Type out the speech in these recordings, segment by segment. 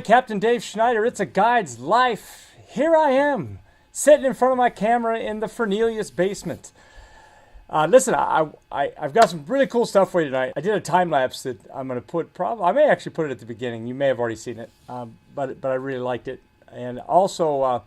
Captain Dave Schneider, It's a Guide's Life. Here I am, sitting in front of my camera in the Fernelius basement. Listen, I've got some really cool stuff for you tonight. I did a time lapse that I'm going to put, I may actually put it at the beginning. You may have already seen it, but I really liked it. And also,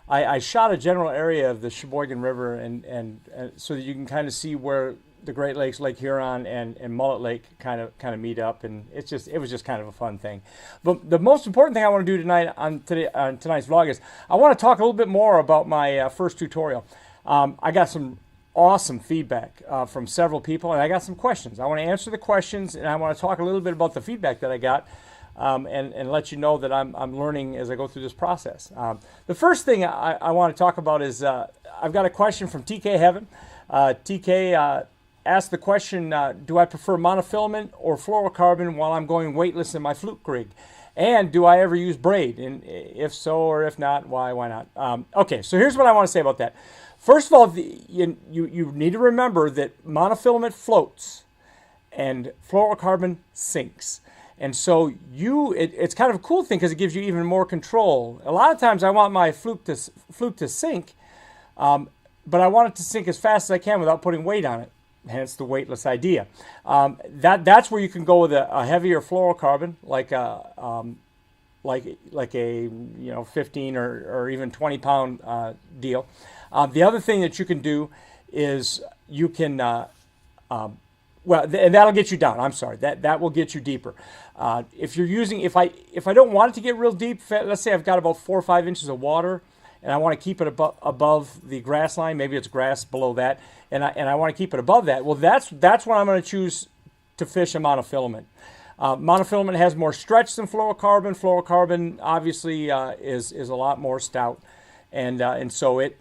I shot a general area of the Sheboygan River, and so that you can kind of see where the Great Lakes, Lake Huron, and Mullet Lake kind of meet up, and it was just kind of a fun thing. But the most important thing I want to do tonight on tonight's vlog is I want to talk a little bit more about my first tutorial. I got some awesome feedback from several people, and I got some questions. I want to answer the questions, and I want to talk a little bit about the feedback that I got, and let you know that I'm learning as I go through this process. The first thing I want to talk about is I've got a question from TK Heaven. TK asked the question, do I prefer monofilament or fluorocarbon while I'm going weightless in my fluke rig? And do I ever use braid? And if so, or if not, why not? Okay, so here's what I want to say about that. First of all, you need to remember that monofilament floats and fluorocarbon sinks. And so it's kind of a cool thing because it gives you even more control. A lot of times I want my fluke to sink, but I want it to sink as fast as I can without putting weight on it. Hence the weightless idea. That's where you can go with a heavier fluorocarbon, like a 15 or even 20 pound deal. The other thing that you can do is you can and that'll get you down. I'm sorry, that will get you deeper. If you're using, if I don't want it to get real deep, let's say I've got about 4 or 5 inches of water, and I want to keep it above the grass line. Maybe it's grass below that, and I want to keep it above that. Well, that's when I'm going to choose to fish a monofilament. Monofilament has more stretch than fluorocarbon. Fluorocarbon obviously is a lot more stout, and so it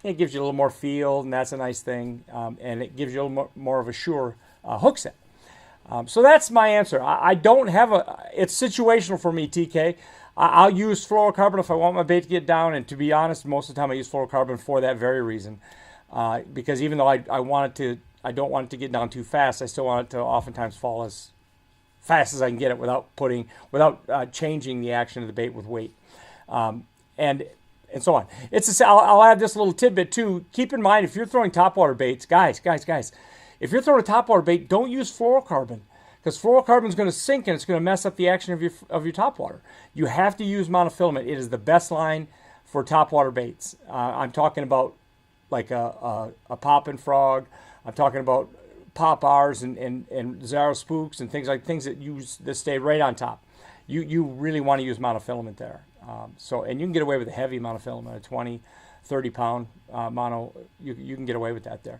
gives you a little more feel, and that's a nice thing, and it gives you a little more of a sure hook set. So that's my answer. I don't have it's situational for me, TK. I'll use fluorocarbon if I want my bait to get down, and to be honest, most of the time I use fluorocarbon for that very reason. Because even though I don't want it to get down too fast, I still want it to oftentimes fall as fast as I can get it without changing the action of the bait with weight, and so on. I'll add this little tidbit too. Keep in mind, if you're throwing topwater baits, guys, if you're throwing a topwater bait, don't use fluorocarbon. Because fluorocarbon is going to sink and it's going to mess up the action of your topwater. You have to use monofilament. It is the best line for topwater baits. I'm talking about like a poppin' frog. I'm talking about pop R's and Zaro spooks and things that stay right on top. You really want to use monofilament there. And you can get away with a heavy monofilament, a 20, 30 pound mono. You can get away with that there.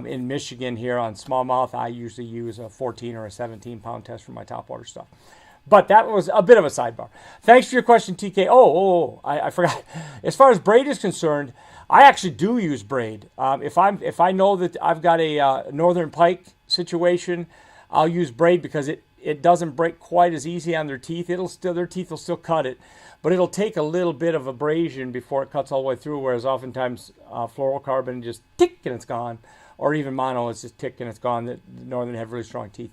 In Michigan here on smallmouth, I usually use a 14 or a 17 pound test for my topwater stuff. But that was a bit of a sidebar. Thanks for your question, TK. I forgot. As far as braid is concerned, I actually do use braid. If I know that I've got a northern pike situation, I'll use braid because it doesn't break quite as easy on their teeth. Their teeth will still cut it, but it'll take a little bit of abrasion before it cuts all the way through. Whereas oftentimes fluorocarbon just tick and it's gone, or even mono is just tick and it's gone. The northern have really strong teeth.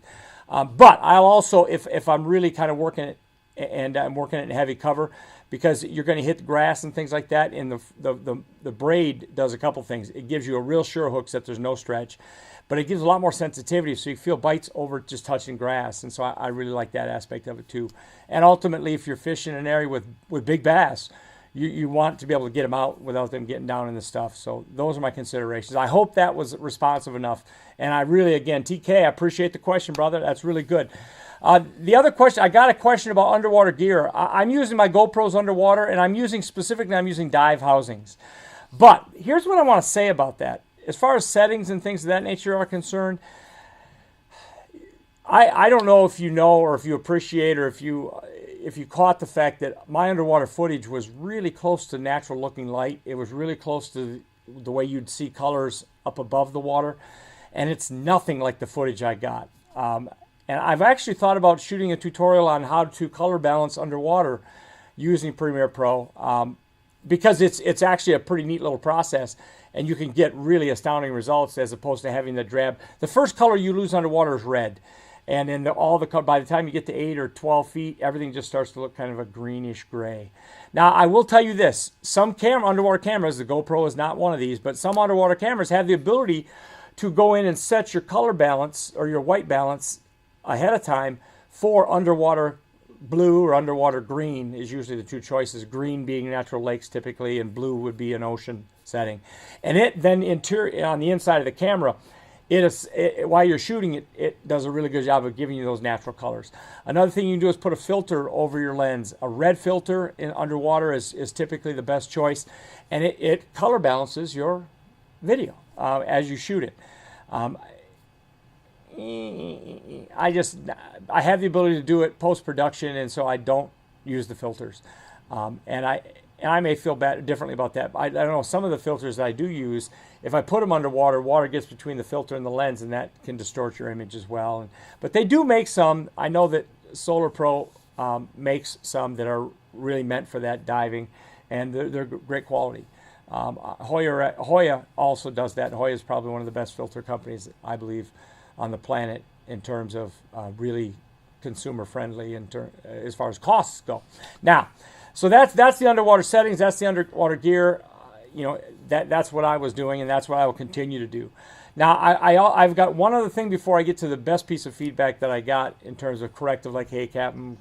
But I'll also, if I'm really kind of working it and I'm working it in heavy cover, because you're going to hit the grass and things like that. And the braid does a couple things. It gives you a real sure hook so that there's no stretch, but it gives a lot more sensitivity, so you feel bites over just touching grass. And so I really like that aspect of it too. And ultimately, if you're fishing an area with big bass, you want to be able to get them out without them getting down in the stuff. So those are my considerations. I hope that was responsive enough. And I really, again, TK, I appreciate the question, brother. That's really good. The other question, I got a question about underwater gear. I'm using my GoPros underwater, and I'm using dive housings. But here's what I want to say about that. As far as settings and things of that nature are concerned, I don't know if you know, or if you appreciate, or if you caught the fact that my underwater footage was really close to natural looking light. It was really close to the way you'd see colors up above the water, and it's nothing like the footage I got. And I've actually thought about shooting a tutorial on how to color balance underwater using Premiere Pro, because it's actually a pretty neat little process, and you can get really astounding results as opposed to having the drab. The first color you lose underwater is red, and then by the time you get to 8 or 12 feet, everything just starts to look kind of a greenish gray. Now, I will tell you this: some underwater cameras, the GoPro is not one of these, but some underwater cameras have the ability to go in and set your color balance or your white balance ahead of time for underwater blue or underwater green is usually the two choices. Green being natural lakes typically, and blue would be an ocean setting. And it then on the inside of the camera, while you're shooting it, it does a really good job of giving you those natural colors. Another thing you can do is put a filter over your lens. A red filter in underwater is typically the best choice, and it color balances your video as you shoot it. I have the ability to do it post-production, and so I don't use the filters. And I may feel differently about that. I don't know, some of the filters that I do use, if I put them underwater, water gets between the filter and the lens, and that can distort your image as well. But they do make some. I know that Solar Pro makes some that are really meant for that diving, and they're great quality. Hoya also does that. Hoya is probably one of the best filter companies, I believe, on the planet in terms of really consumer friendly as far as costs go. Now, so that's the underwater settings. That's the underwater gear. That's what I was doing, and that's what I will continue to do. Now, I've got one other thing before I get to the best piece of feedback that I got in terms of corrective, like, hey, Captain,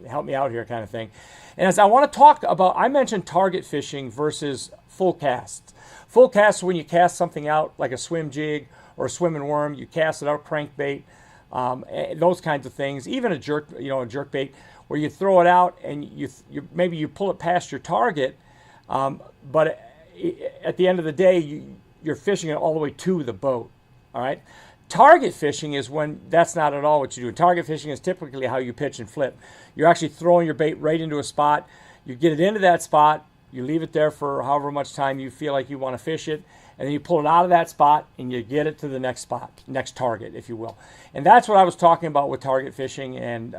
help me out here kind of thing. And as I want to talk about, I mentioned target fishing versus full casts. Full casts, when you cast something out like a swim jig or a swim and worm, you cast it out, crankbait, those kinds of things. Even a jerk bait, where you throw it out and maybe you pull it past your target, but at the end of the day, you're fishing it all the way to the boat. All right. Target fishing is when that's not at all what you do. Target fishing is typically how you pitch and flip. You're actually throwing your bait right into a spot. You get it into that spot. You leave it there for however much time you feel like you want to fish it, and then you pull it out of that spot and you get it to the next spot, next target, if you will. And that's what I was talking about with target fishing, and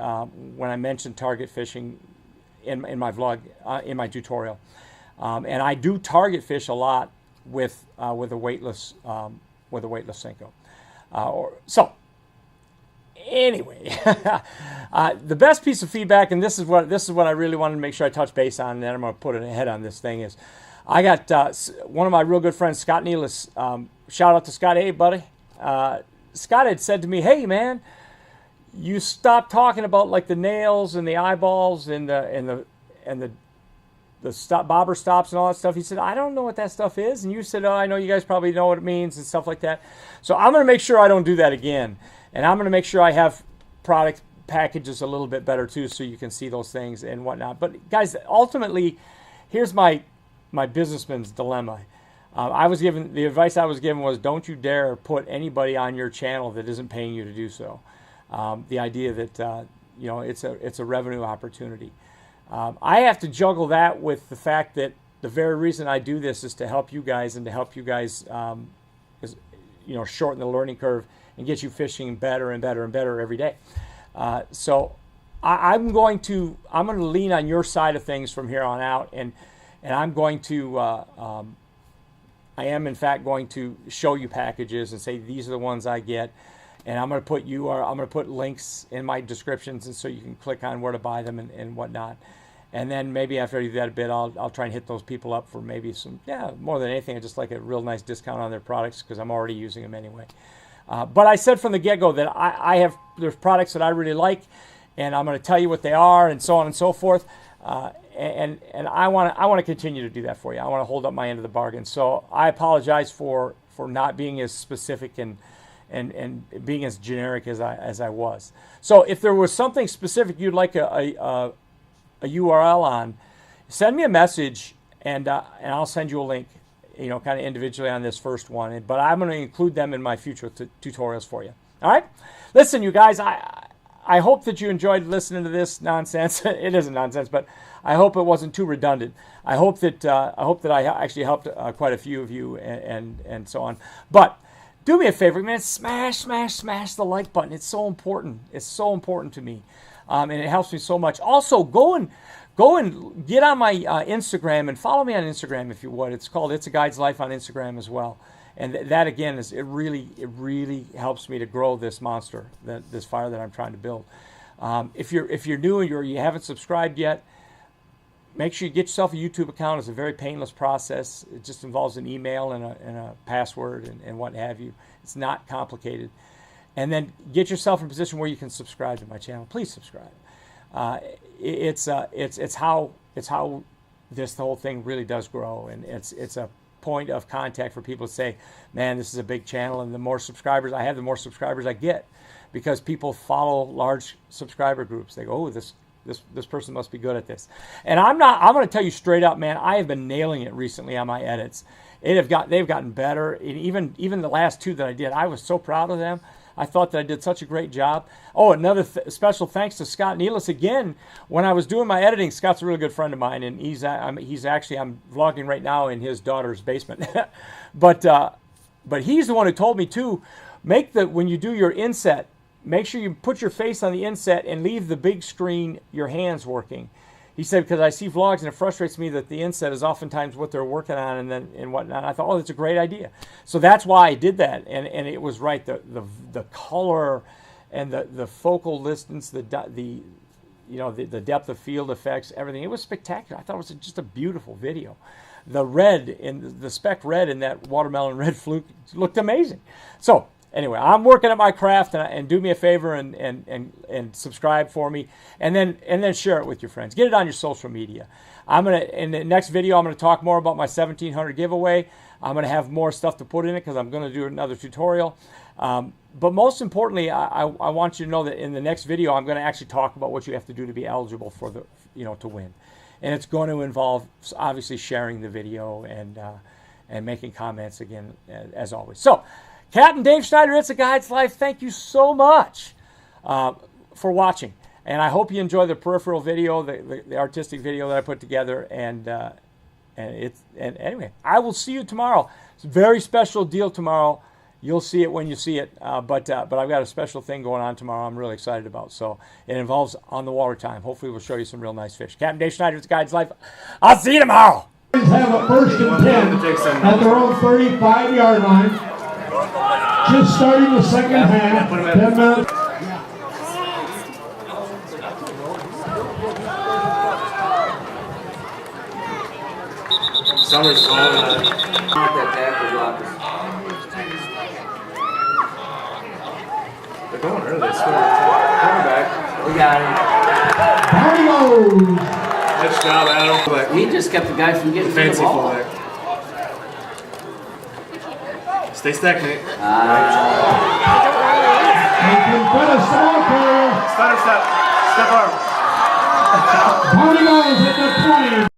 when I mentioned target fishing in my vlog, in my tutorial. And I do target fish a lot with a weightless Senko. So anyway, the best piece of feedback, and this is what I really wanted to make sure I touch base on, and then I'm going to put it ahead on this thing, is I got one of my real good friends, Scott Nealis. Shout out to Scott. Hey, buddy. Scott had said to me, hey, man, you stopped talking about like the nails and the eyeballs and the bobber stops and all that stuff. He said, I don't know what that stuff is. And you said, oh, I know you guys probably know what it means and stuff like that. So I'm going to make sure I don't do that again. And I'm going to make sure I have product packages a little bit better too, so you can see those things and whatnot. But guys, ultimately, here's my businessman's dilemma. The advice I was given was, don't you dare put anybody on your channel that isn't paying you to do so. The idea that it's a revenue opportunity. I have to juggle that with the fact that the very reason I do this is to help you guys, and to help you guys shorten the learning curve and get you fishing better and better and better every day. So I'm going to lean on your side of things from here on out, and I'm going to I am in fact going to show you packages and say these are the ones I get, And I'm going to put links in my descriptions, and so you can click on where to buy them and whatnot. And then maybe after I do that a bit, I'll try and hit those people up for maybe some, more than anything, I just like a real nice discount on their products because I'm already using them anyway. But I said from the get-go that there's products that I really like, and I'm going to tell you what they are, and so on and so forth. And I want to continue to do that for you. I want to hold up my end of the bargain. So I apologize for not being as specific and being as generic as I was. So if there was something specific you'd like a URL on, send me a message and I'll send you a link, kind of individually on this first one. But I'm going to include them in my future tutorials for you. All right? Listen, you guys, I hope that you enjoyed listening to this nonsense. It isn't nonsense, but I hope it wasn't too redundant. I hope that I actually helped quite a few of you and so on. But do me a favor, man, smash the like button. It's so important. It's so important to me, and it helps me so much. Also, go and get on my Instagram and follow me on Instagram if you would. It's called It's a Guide's Life on Instagram as well. And that again it really helps me to grow this monster, this fire that I'm trying to build. If you're new or you haven't subscribed yet, make sure you get yourself a YouTube account. It's a very painless process. It just involves an email and a password and what have you. It's not complicated. And then get yourself in a position where you can subscribe to my channel. Please subscribe. It's how the whole thing really does grow, and it's a point of contact for people to say, man, this is a big channel, and the more subscribers I have, the more subscribers I get, because people follow large subscriber groups. They go, oh, this person must be good at this. And I'm going to tell you straight up, man, I have been nailing it recently on my edits. They've gotten better. Even the last two that I did, I was so proud of them. I thought that I did such a great job. Oh, another special thanks to Scott Nealis again. When I was doing my editing, Scott's a really good friend of mine, and I'm vlogging right now in his daughter's basement. but he's the one who told me too, when you do your inset, make sure you put your face on the inset and leave the big screen, your hands working. He said, because I see vlogs and it frustrates me that the inset is oftentimes what they're working on and whatnot. I thought, oh, that's a great idea. So that's why I did that, and it was right. The color and the focal distance, the depth of field effects, everything. It was spectacular. I thought it was just a beautiful video. The red in the spec red in that watermelon red fluke looked amazing. So anyway, I'm working at my craft, and do me a favor and subscribe for me, and then share it with your friends. Get it on your social media. In the next video, I'm gonna talk more about my 1700 giveaway. I'm gonna have more stuff to put in it because I'm gonna do another tutorial. But most importantly, I want you to know that in the next video, I'm gonna actually talk about what you have to do to be eligible for to win, and it's going to involve obviously sharing the video and making comments again as always. So. Captain Dave Schneider, It's a Guide's Life. Thank you so much for watching, and I hope you enjoy the peripheral video, the artistic video that I put together. And anyway, I will see you tomorrow. It's a very special deal tomorrow. You'll see it when you see it, but I've got a special thing going on tomorrow. I'm really excited about. So it involves on the water time. Hopefully, we'll show you some real nice fish. Captain Dave Schneider, It's a Guide's Life. I'll see you tomorrow. Have a 1st and 10 at their own 35-yard line. Just starting the second half, 10 minutes. Summer's calling that tackle block. They're going early. Coming back. We got him. Down he goes. Nice job, Adam. We just kept the guy from getting Fancy the ball. fullback. Stay stacked, Nate. They can put a small player. Stutter step. Step arm. Down he goes at the 20.